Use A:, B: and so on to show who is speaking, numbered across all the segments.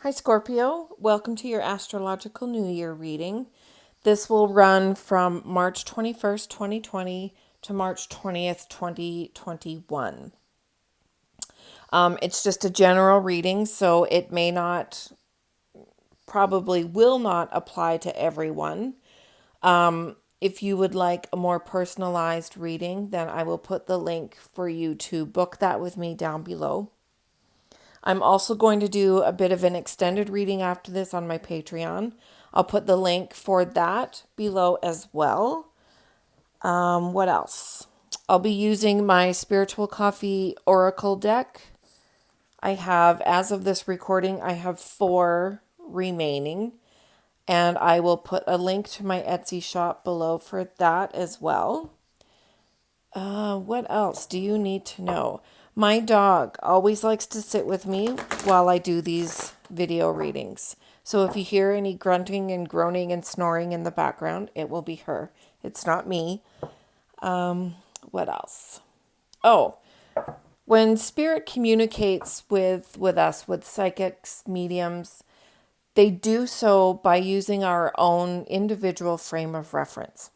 A: Hi Scorpio, welcome to your Astrological New Year reading. This will run from March 21st, 2020 to March 20th, 2021. It's just a general reading, so it may not, probably will not apply to everyone. If you would like a more personalized reading, then I will put the link for you to book that with me down below. I'm also going to do a bit of an extended reading after this on my Patreon. I'll put the link for that below as well. What else? I'll be using my Spiritual Coffee Oracle deck. I have, as of this recording, I have 4 remaining. And I will put a link to my Etsy shop below for that as well. What else do you need to know? My dog always likes to sit with me while I do these video readings. So if you hear any grunting and groaning and snoring in the background, it will be her. It's not me. What else? Oh, when spirit communicates with us, with psychics, mediums, they do so by using our own individual frame of reference.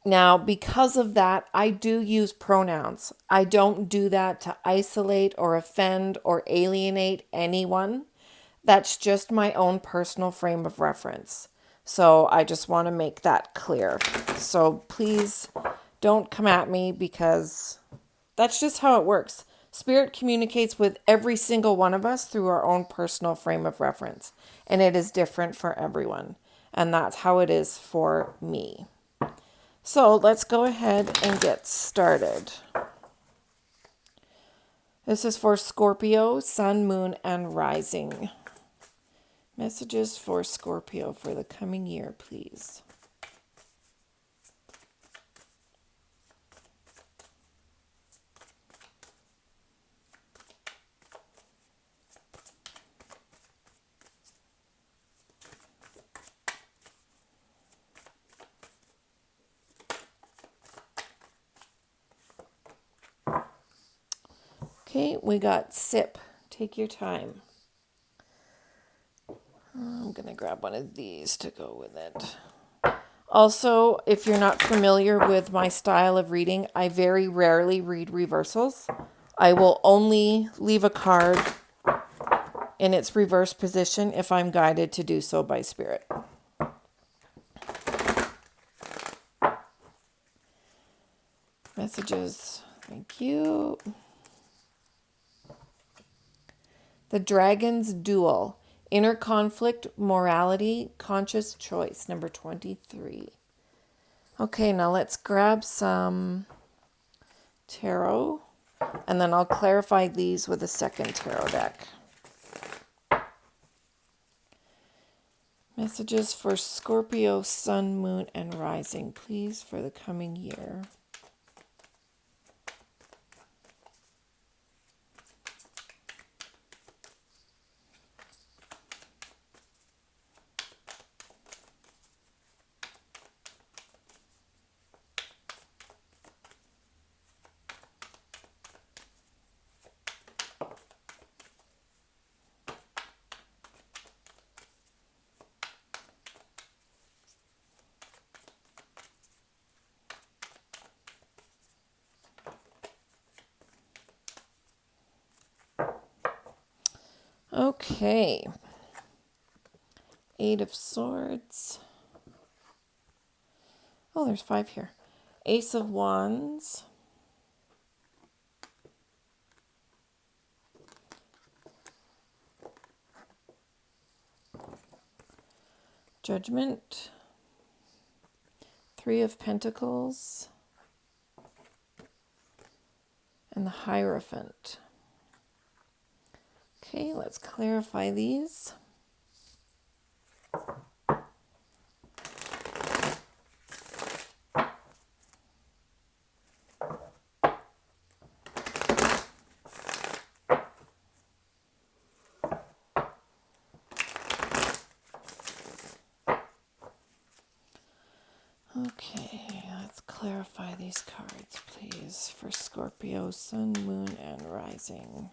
A: Now, because of that, I do use pronouns. I don't do that to isolate or offend or alienate anyone. That's just my own personal frame of reference. So I just want to make that clear. So please don't come at me because that's just how it works. Spirit communicates with every single one of us through our own personal frame of reference. And it is different for everyone. And that's how it is for me. So let's go ahead and get started. This is for Scorpio, Sun, Moon, and Rising. Messages for Scorpio for the coming year, please. Okay, we got sip. Take your time. I'm going to grab one of these to go with it. Also, if you're not familiar with my style of reading, I very rarely read reversals. I will only leave a card in its reverse position if I'm guided to do so by spirit. Messages. Thank you. The Dragon's Duel. Inner Conflict, Morality, Conscious Choice. Number 23. Okay, now let's grab some tarot. And then I'll clarify these with a second tarot deck. Messages for Scorpio, Sun, Moon, and Rising, please, for the coming year. Okay. 8 of Swords. Oh, there's 5 here. Ace of Wands. Judgment. 3 of Pentacles. And the Hierophant. Okay, let's clarify these. Okay, let's clarify these cards, please, for Scorpio, Sun, Moon, and Rising.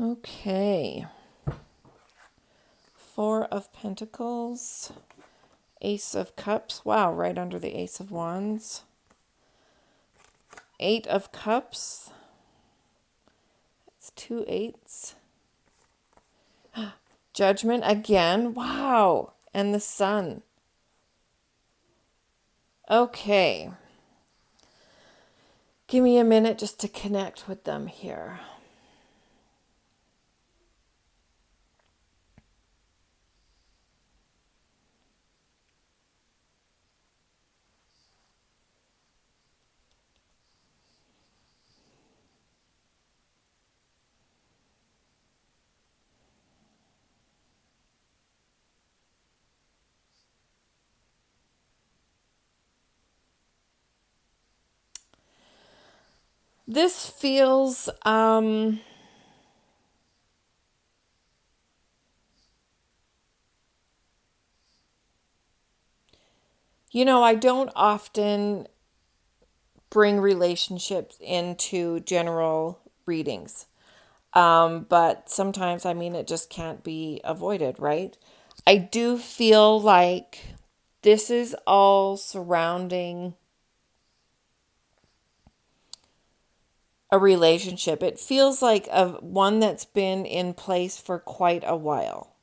A: Okay. Four of Pentacles. Ace of Cups. Wow, right under the Ace of Wands. Eight of Cups. It's two eights. Judgment again. Wow. And the Sun. Okay. Give me a minute just to connect with them here. This feels I don't often bring relationships into general readings. But sometimes, it just can't be avoided, right? I do feel like this is all surrounding a relationship. It feels like one that's been in place for quite a while,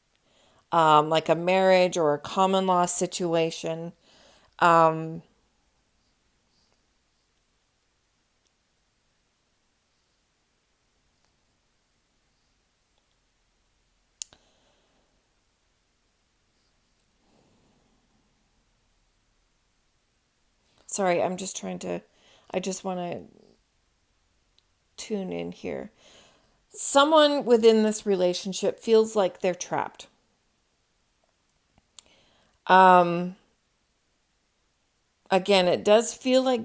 A: like a marriage or a common law situation. Sorry, I just want to tune in here. Someone within this relationship feels like they're trapped. Again, it does feel like,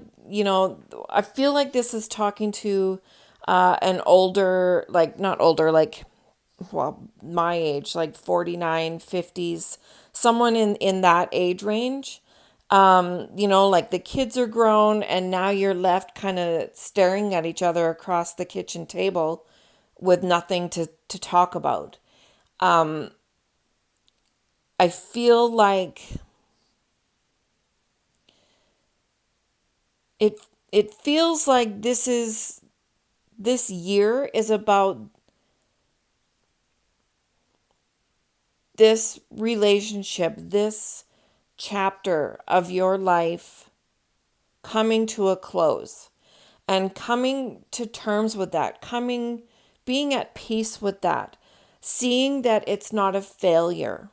A: I feel like this is talking to an older, like, not older, like, well, my age, like 49, 50s, someone in that age range. Like the kids are grown and now you're left kind of staring at each other across the kitchen table with nothing to talk about. I feel like it it feels like this year is about this relationship, this chapter of your life coming to a close and coming to terms with that, being at peace with that, seeing that it's not a failure.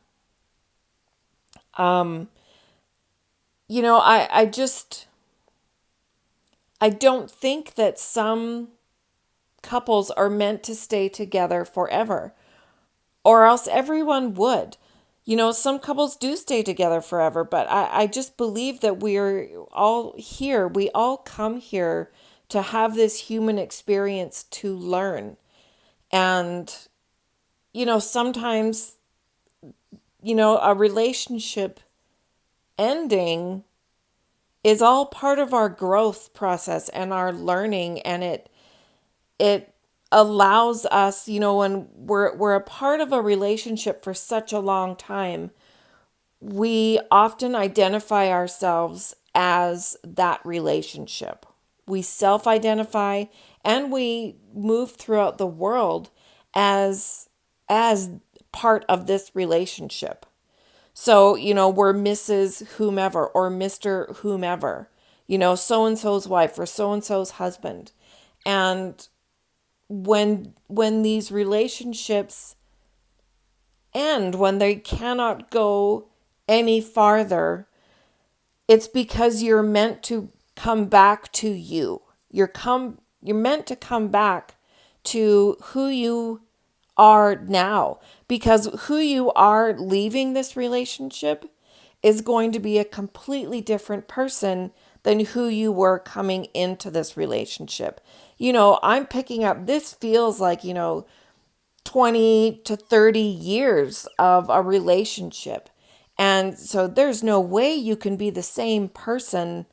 A: I don't think that some couples are meant to stay together forever, or else everyone would. Some couples do stay together forever, but I just believe that we're all here. We all come here to have this human experience to learn. And, sometimes, a relationship ending is all part of our growth process and our learning, and it allows us, when we're a part of a relationship for such a long time, we often identify ourselves as that relationship. We self-identify and we move throughout the world as part of this relationship. So, we're Mrs. whomever or Mr. whomever, so and so's wife or so and so's husband. And when these relationships end, when they cannot go any farther, it's because you're meant to come back to you. You're meant to come back to who you are now, because who you are leaving this relationship is going to be a completely different person than who you were coming into this relationship. I'm picking up, this feels like, 20 to 30 years of a relationship. And so there's no way you can be the same person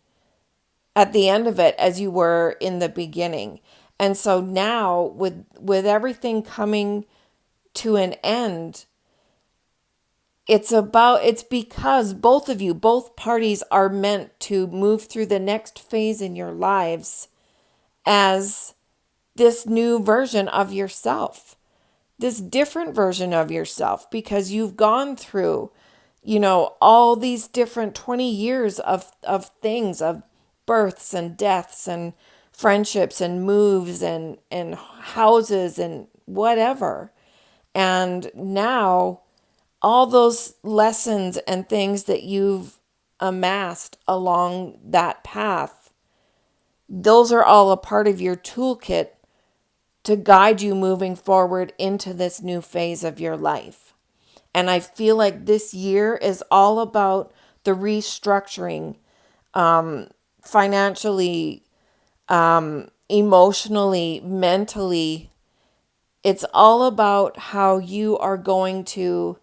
A: at the end of it as you were in the beginning. And so now with everything coming to an end, it's because both of you, both parties are meant to move through the next phase in your lives as this new version of yourself, this different version of yourself, because you've gone through, all these different 20 years of things, of births and deaths and friendships and moves and houses and whatever. And now all those lessons and things that you've amassed along that path, those are all a part of your toolkit to guide you moving forward into this new phase of your life. And I feel like this year is all about the restructuring, financially, emotionally, mentally. It's all about how you are going to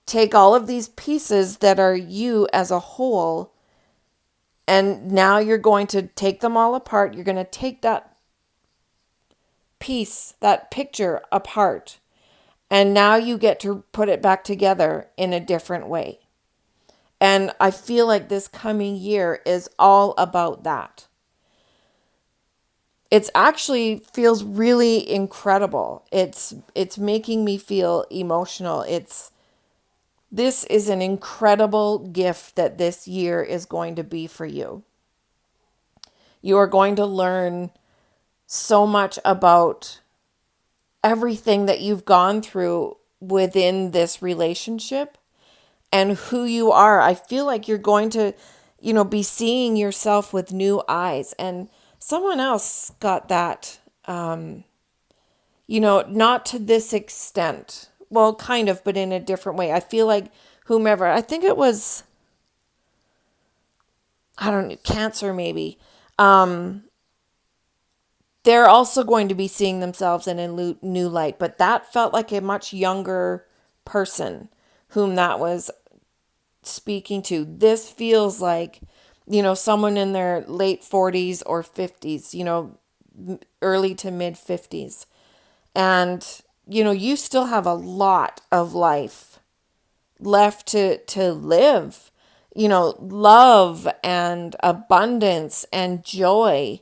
A: take all of these pieces that are you as a whole, and now you're going to take them all apart. You're going to take that piece, that picture apart, and now you get to put it back together in a different way. And I feel like this coming year is all about that. It's actually feels really incredible. It's making me feel emotional. This is an incredible gift that this year is going to be for you. You are going to learn so much about everything that you've gone through within this relationship and who you are. I feel like you're going to, be seeing yourself with new eyes. And someone else got that, not to this extent. Well, kind of, but in a different way. I feel like whomever, I think it was, I don't know, Cancer maybe. They're also going to be seeing themselves in a new light, but that felt like a much younger person whom that was speaking to. This feels like, someone in their late 40s or 50s, early to mid 50s. And, you still have a lot of life left to live, love and abundance and joy.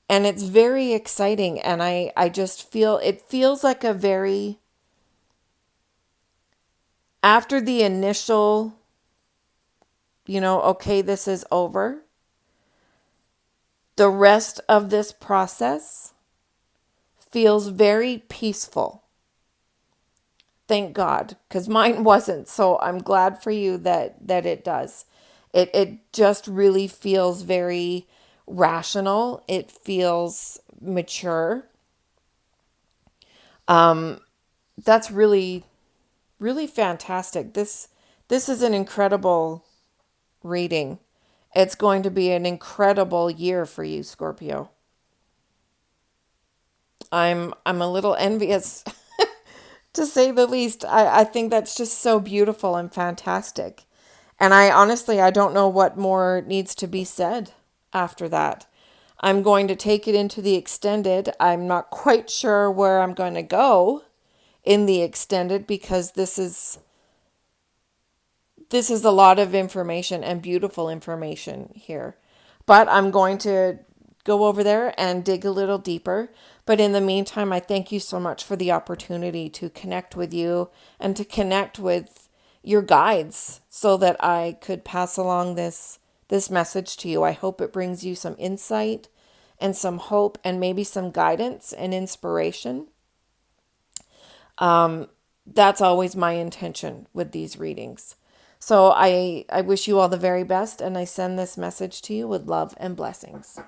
A: And it's very exciting. And I just feel, it feels like a very, after the initial, okay, this is over, the rest of this process feels very peaceful. Thank God, because mine wasn't. So I'm glad for you that it does. It just really feels very rational. It feels mature. That's really, really fantastic. This is an incredible reading. It's going to be an incredible year for you, Scorpio. I'm a little envious to say the least. I think that's just so beautiful and fantastic. And I honestly, I don't know what more needs to be said after that. I'm going to take it into the extended. I'm not quite sure where I'm going to go in the extended because this is a lot of information and beautiful information here. But I'm going to go over there and dig a little deeper. But in the meantime, I thank you so much for the opportunity to connect with you and to connect with your guides so that I could pass along this message to you. I hope it brings you some insight and some hope and maybe some guidance and inspiration. That's always my intention with these readings. So I wish you all the very best, and I send this message to you with love and blessings.